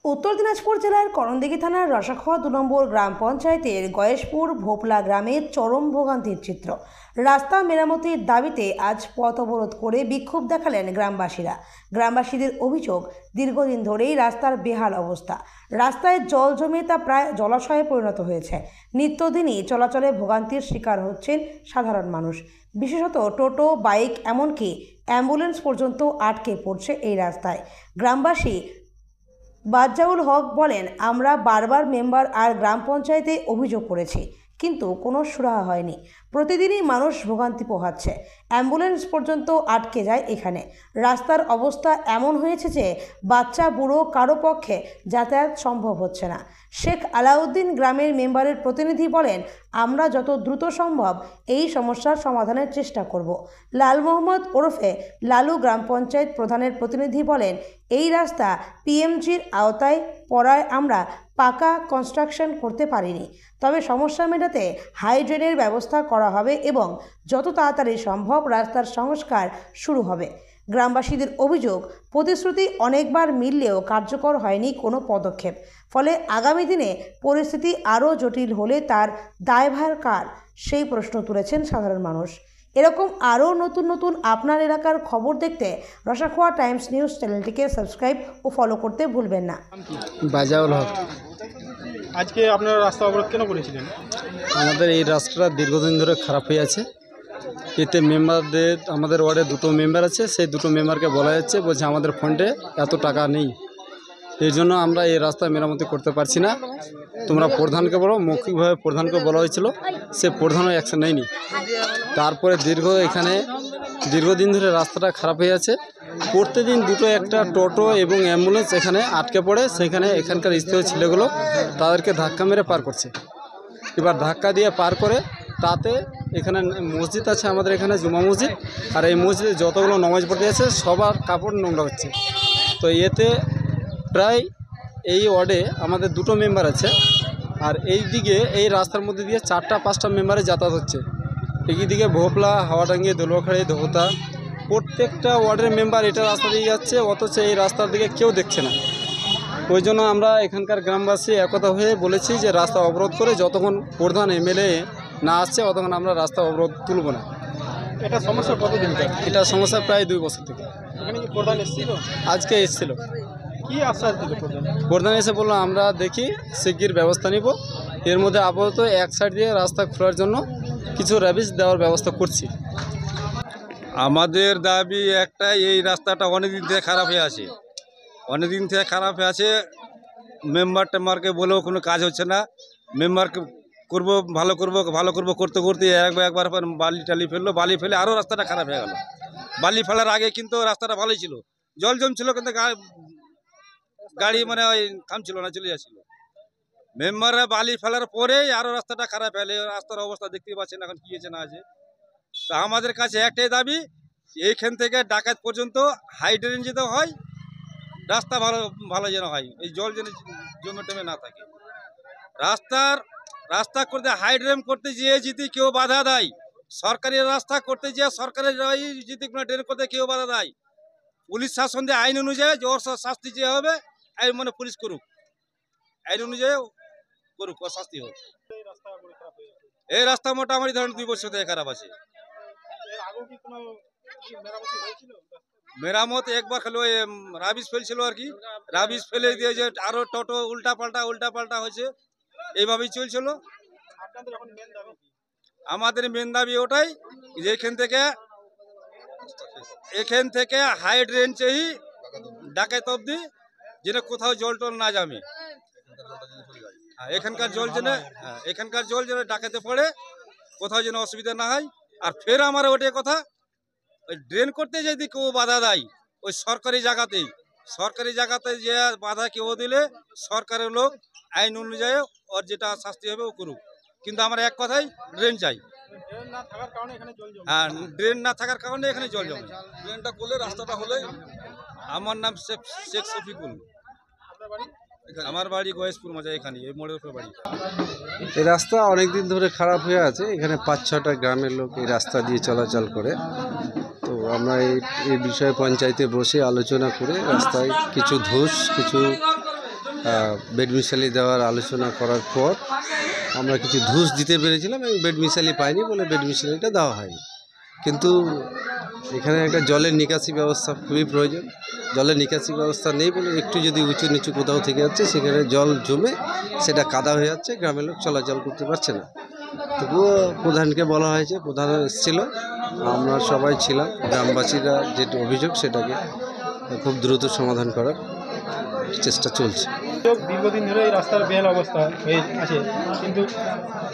उत्तर दिनाजपुर जिलार करणदिघी थानार रसाखोয়া 2 নম্বর ग्राम पंचायतेर गयेशपुर भोपला ग्रामे चरम भोगान्तिर चित्र। रास्ता मेरामतिर दाबिते आज पथ अवरोध करे विक्षोभ देखालेन ग्रामबासीरा। ग्रामबासीदेर अभियोग दीर्घदिन धरेई रास्तार बेहाल अवस्था। रास्ताय जल जमे ता प्राय जलाशये परिणत हয়েছে। नित्यदिनই चलाचले भोगान्तिर शिकार हচ্ছেন साधारण मानुष। विशेषत टोटो बाइक एमनकि অ্যাম্বুলেন্স पर्यन्त आटके पड़ছে এই রাস্তায়। গ্রামবাসী বাজ্জাউল হক বলেন, আমরা বারবার মেম্বার আর গ্রাম পঞ্চায়েতে অভিযোগ করেছি, কিন্তু কোনো সুরাহা হয়নি। প্রতিদিনই মানুষ ভোগান্তি পোহাচ্ছে, অ্যাম্বুলেন্স পর্যন্ত আটকে যায় এখানে। রাস্তার অবস্থা এমন হয়েছে যে বাচ্চা বুড়ো কারো পক্ষে যাতায়াত সম্ভব হচ্ছে না। শেখ আলাউদ্দিন গ্রামের মেম্বারের প্রতিনিধি বলেন, আমরা যত দ্রুত সম্ভব এই সমস্যার সমাধানের চেষ্টা করব। লাল মোহাম্মদ ওরফে লালু গ্রাম পঞ্চায়েত প্রধানের প্রতিনিধি বলেন, এই রাস্তা পিএমজির আওতায় পড়ায় আমরা পাকা কনস্ট্রাকশন করতে পারিনি, তবে সমস্যা মেটাতে হাই ড্রেনের ব্যবস্থা করা হবে এবং যত তাড়াতাড়ি সম্ভব রাস্তার সংস্কার শুরু হবে। গ্রামবাসীদের অভিযোগ, প্রতিশ্রুতি অনেকবার মিললেও কার্যকর হয়নি কোনো পদক্ষেপ। ফলে আগামী দিনে পরিস্থিতি আরও জটিল হলে তার দায়ভার কার, সেই প্রশ্ন তুলেছেন সাধারণ মানুষ। এরকম আরও নতুন নতুন আপনার এলাকার খবর দেখতে রসাখোয়া টাইমস নিউজ চ্যানেলটিকে সাবস্ক্রাইব ও ফলো করতে ভুলবেন না। বাজাউল হক। আজকে আপনারা রাস্তা অবরোধ কেন করেছিলেন? আমাদের এই রাস্তাটা দীর্ঘদিন ধরে খারাপ হয়ে আছে। এতে মেম্বারদের, আমাদের ওয়ার্ডে 2টো মেম্বার আছে, সেই 2টো মেম্বারকে বলা যাচ্ছে, বলছে আমাদের ফান্ডে এত টাকা নেই, এই জন্য আমরা এই রাস্তা মেরামতি করতে পারছি না, তোমরা প্রধানকে বলো। মৌখিকভাবে প্রধানকে বলা হয়েছিল, সে প্রধানও অ্যাকশন নেয়নি। তারপরে দীর্ঘদিন ধরে রাস্তাটা খারাপ হয়ে আছে। প্রতিদিন দুটো একটা টোটো এবং অ্যাম্বুলেন্স এখানে আটকে পড়ে, সেখানে এখানকার স্থানীয় ছেলেগুলো তাদেরকে ধাক্কা মেরে পার করছে। এবার ধাক্কা দিয়ে পার করে, তাতে এখানে মসজিদ আছে আমাদের এখানে, জুমা মসজিদ, আর এই মসজিদে যতগুলো নামাজ পড়তে আছে সবার কাপড় নোংরা হচ্ছে। তো এতে প্রায় এই ওয়ার্ডে আমাদের 2টো মেম্বার আছে, আর এই দিকে এই রাস্তার মধ্যে দিয়ে 4টা-5টা মেম্বারে যাতায়াত হচ্ছে। একদিকে ভোপলা, হাওয়াডাঙ্গি, দোলখাড়ি, দোহতা, প্রত্যেকটা ওয়ার্ডের মেম্বার এটা রাস্তা দিয়ে যাচ্ছে, অথচ এই রাস্তার দিকে কেউ দেখছে না। ওই জন্য আমরা এখানকার গ্রামবাসী একতা হয়ে বলেছি যে রাস্তা অবরোধ করে যতক্ষণ প্রধান এমএলএ না আসছে ততক্ষণ আমরা রাস্তা অবরোধ তুলব না। এটা সমস্যা কতদিন? এটা সমস্যা প্রায় 2 বছর থেকে। এখানে কি প্রধান এসেছিল? আজকে এসেছিল। কি আশ্বাস দিল প্রধান? প্রধান এসে বললো, আমরা দেখি শিগগির ব্যবস্থা নিব। এর মধ্যে আপাতত এক সাইড দিয়ে রাস্তা খোলার জন্য কিছু র্যাবিস দেওয়ার ব্যবস্থা করছি। আমাদের দাবি একটাই, এই রাস্তাটা অনেকদিন থেকে খারাপ হয়ে আছে, মেম্বার টেম্বারকে বলেও কোনো কাজ হচ্ছে না। মেম্বারকে ভালো করবো করতে করতে একবার বালি টালি ফেললো, বালি ফেলে আরও রাস্তাটা খারাপ হয়ে গেল। বালি ফেলার আগে কিন্তু রাস্তাটা ভালোই ছিল, জল জমছিল, কিন্তু গাড়ি মানে ওই থামছিল না, চলে যাচ্ছিল। মেম্বাররা বালি ফেলার পরেই আরও রাস্তাটা খারাপ হলে, রাস্তার অবস্থা দেখতেই পাচ্ছেন এখন কী হয়েছে না আছে। তা আমাদের কাছে একটাই দাবি, এইখান থেকে ডাকাত পর্যন্ত হাই ড্রেন যেতে হয়, রাস্তা ভালো যেন হয়, এই জল যেন জমে টমে না থাকে। রাস্তা করতে হাই ড্রেন করতে যেয়ে যদি কেউ বাধা দেয়, সরকারি রাস্তা করতে যেয়ে সরকারের যদি কোনো ড্রেন করতে কেউ বাধা দেয়, পুলিশ শাসন দিয়ে আইন অনুযায়ী যে ওর শাস্তি যে হবে, আইন মানে পুলিশ করুক, আইন অনুযায়ী করুক, ও শাস্তি হোক। এই রাস্তা মোটামুটি ধরেন 2 বছর থেকে খারাপ আছে। মেরামত একবার খালি ওই রাবিশ ফেলছিল আর কি, রাবিশ ফেলে দিয়ে যে আরো টোটো উল্টা পাল্টা হয়েছে, এইভাবেই চলছিল। আমাদের মেন দাবি ওটাই যে এখান থেকে হাই ড্রেন চাই ডাকাত অব্দি, যেন কোথাও জল টল না জমে। এখানকার জল যেন ডাকাতে পড়ে, কোথাও যেন অসুবিধা না হয়। আর ফের আমার ওটাই কথা, ওই ড্রেন করতে যদি কেউ বাধা দেয়, ওই সরকারি জায়গাতে যে বাধা কেউ দিলে সরকারের লোক আইন অনুযায়ী ওর যেটা শাস্তি হবে ও করুক। কিন্তু আমরা এক কথাই ড্রেন চাই। হ্যাঁ, ড্রেন না থাকার কারণে এখানে জল জমে। ড্রেনটা করলে, রাস্তাটা হলে। আমার নাম শেখ শফিকুল, আমার বাড়ি গয়েশপুর মজা, এখানে এই মোড়ের উপরে বাড়ি। এই রাস্তা অনেক দিন ধরে খারাপ হয়ে আছে। এখানে 5-6টা গ্রামের লোক এই রাস্তা দিয়ে চলাচল করে। তো আমরা এই বিষয়ে পঞ্চায়েতে বসে আলোচনা করে রাস্তায় কিছু ধূস, কিছু বেড মিশালি দেওয়ার আলোচনা করার পর আমরা কিছু ধুস দিতে পেরেছিলাম এবং বেড মিশালি পাইনি বলে বেড মিশালিটা দেওয়া হয়নি। কিন্তু এখানে একটা জলের নিকাশি ব্যবস্থা খুবই প্রয়োজন। জলের নিকাশি ব্যবস্থা নেই বলে একটু যদি উঁচু নিচু কোথাও থেকে যাচ্ছে সেখানে জল জমে সেটা কাদা হয়ে যাচ্ছে, গ্রামের লোক চলাচল করতে পারছে না। তবুও প্রধানকে বলা হয়েছে, প্রধান এসেছিল, আমরা সবাই ছিলাম, গ্রামবাসীরা যেটা অভিযোগ সেটাকে খুব দ্রুত সমাধান করার চেষ্টা চলছে। অভিযোগ দীর্ঘদিন ধরে এই রাস্তার বেহাল অবস্থা হয়ে আছে, কিন্তু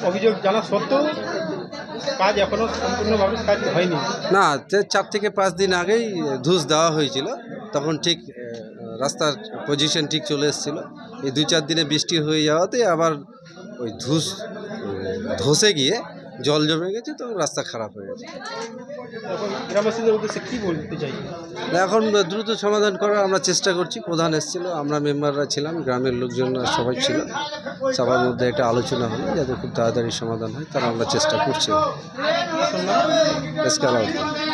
অভিযোগ জানা সত্ত্বেও কাজ এখনও সম্পূর্ণভাবে কাজ হয়নি। না, 4 থেকে 5 দিন আগেই ধুস দেওয়া হয়েছিল, তখন ঠিক রাস্তার পজিশন ঠিক চলে এসেছিলো। এই 2-4 দিনে বৃষ্টি হয়ে যাওয়াতে আবার ওই ধসে গিয়ে জল জমে গেছে, তো রাস্তা খারাপ হয়ে গেছে। এখন গ্রামবাসীদের উদ্দেশ্যে কী বলতে চাই? এখন দ্রুত সমাধান করার আমরা চেষ্টা করছি। প্রধান এসেছিল, আমরা মেম্বাররা ছিলাম, গ্রামের লোকজনরা সবাই ছিল, সবার মধ্যে একটা আলোচনা হলো যাতে খুব তাড়াতাড়ি সমাধান হয়, তার আমরা চেষ্টা করছি।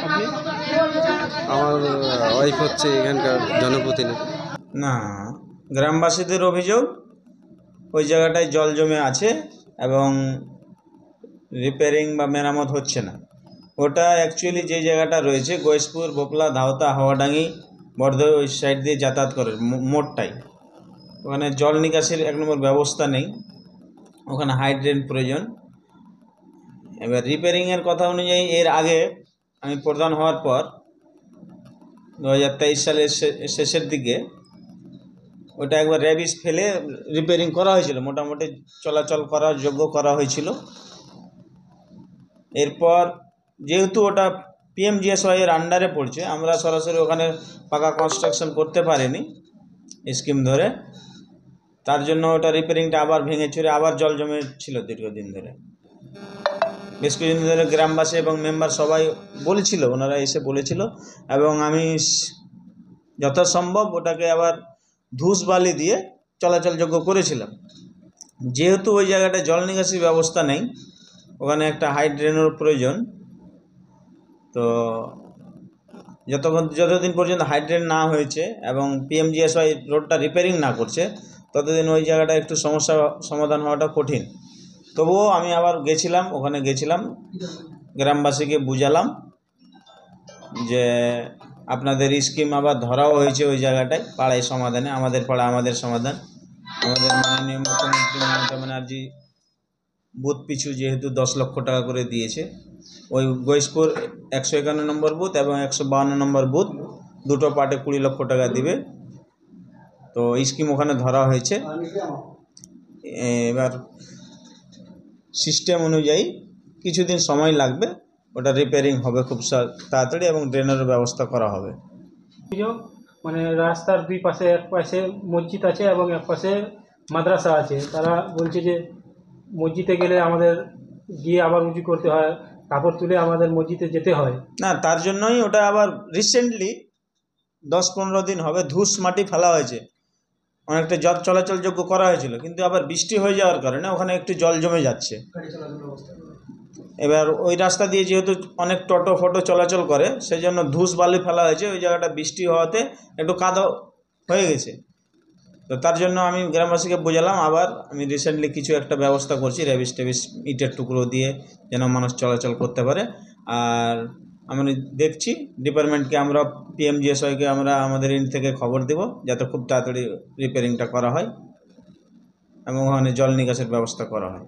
আপনি? আমার ওয়াইফ হচ্ছে এখানকার জনপ্রতিনিধি। না, গ্রামবাসীদের অভিযোগ ওই জায়গাটায় জল জমে আছে এবং রিপেয়ারিং বা মেরামত হচ্ছে না। ওটা অ্যাকচুয়ালি যে জায়গাটা রয়েছে গয়েশপুর, ভোপলা, ধাওতা, হাওয়াডাঙ্গি, বর্ধয় ওই সাইড দিয়ে যাতায়াত করে মোড়টাই, ওখানে জল নিকাশির 1 নম্বর ব্যবস্থা নেই, ওখানে হাই ড্রেন প্রয়োজন। এবার রিপেয়ারিংয়ের কথা অনুযায়ী এর আগে আমি প্রধান হওয়ার পর 2023 সালের শেষের দিকে ওটা একবার র্যাবিস ফেলে রিপেয়ারিং করা হয়েছিল, মোটামুটি চলাচল করার যোগ্য করা হয়েছিল। এরপর যেহেতু ওটা PMGSY এর আন্ডারে পড়ছে, আমরা সরাসরি ওখানে পাকা কনস্ট্রাকশন করতে পারিনি স্কিম ধরে, তার জন্য ওটা রিপেয়ারিংটা আবার ভেঙে চুরে আবার জল জমে ছিল দীর্ঘদিন ধরে। বেশ কিছুদিন ধরে গ্রামবাসী এবং মেম্বার সবাই বলেছিল, ওনারা এসে বলেছিল, এবং আমি যথাসম্ভব ওটাকে আবার ধুস বালি দিয়ে চলাচলযোগ্য করেছিলাম। যেহেতু ওই জায়গাটায় জল নিকাশি ব্যবস্থা নেই, ওখানে একটা হাই ড্রেনের প্রয়োজন, তো যতদিন পর্যন্ত হাই ড্রেন না হয়েছে এবং PMGSY রোডটা রিপেয়ারিং না করছে ততদিন ওই জায়গাটা একটু সমস্যা সমাধান হওয়াটা কঠিন। তবুও আমি আবার ওখানে গেছিলাম, গ্রামবাসীকে বুঝালাম যে আপনাদের স্কিম আবার ধরাও হয়েছে ওই জায়গাটায়, পাড়ায় সমাধানে, আমাদের পাড়া আমাদের সমাধান। আমাদের মাননীয় মুখ্যমন্ত্রী মমতা ব্যানার্জি বুথ পিছু যেহেতু 10 লক্ষ টাকা করে দিয়েছে, ওই গয়েশপুর 151 নম্বর বুথ এবং 152 নম্বর বুথ দুটো পার্টে 20 লক্ষ টাকা দিবে। তো স্কিম ওখানে ধরা হয়েছে। এবার সিস্টেম অনুযায়ী কিছুদিন সময় লাগবে, ওটা রিপেয়ারিং হবে খুব তাড়াতাড়ি এবং ড্রেনের ব্যবস্থা করা হবে। মানে রাস্তার 2 পাশে, এক পাশে মসজিদ আছে এবং এক পাশে মাদ্রাসা আছে। তারা বলছে যে মসজিদে গেলে আমাদের গিয়ে আবার উঁচু করতে হয়, কাপড় তুলে আমাদের মসজিদে যেতে হয়। না, তার জন্যই ওটা আবার রিসেন্টলি 10-15 দিন হবে ধুস মাটি ফেলা হয়েছে, অনেকটা জল চলাচলযোগ্য করা হয়েছিল, কিন্তু আবার বৃষ্টি হয়ে যাওয়ার কারণে ওখানে একটু জল জমে যাচ্ছে। এবার ওই রাস্তা দিয়ে যেহেতু অনেক টোটো ফটো চলাচল করে, সেই জন্য ধুস বালি ফেলা হয়েছে, ওই জায়গাটা বৃষ্টি হওয়াতে একটু কাদা হয়ে গেছে। তো তার জন্য আমি গ্রামবাসীকে বোঝালাম, আবার আমি রিসেন্টলি কিছু একটা ব্যবস্থা করছি, র্যাবিস টেবিস ইটের টুকরো দিয়ে যেন মানুষ চলাচল করতে পারে। আর আমি দেখছি ডিপার্টমেন্টকে, আমরা PMGSYকে আমরা আমাদের এন্ড থেকে খবর দেব যাতে খুব তাড়াতাড়ি রিপেয়ারিংটা করা হয় এবং ওখানে জল নিকাশের ব্যবস্থা করা হয়।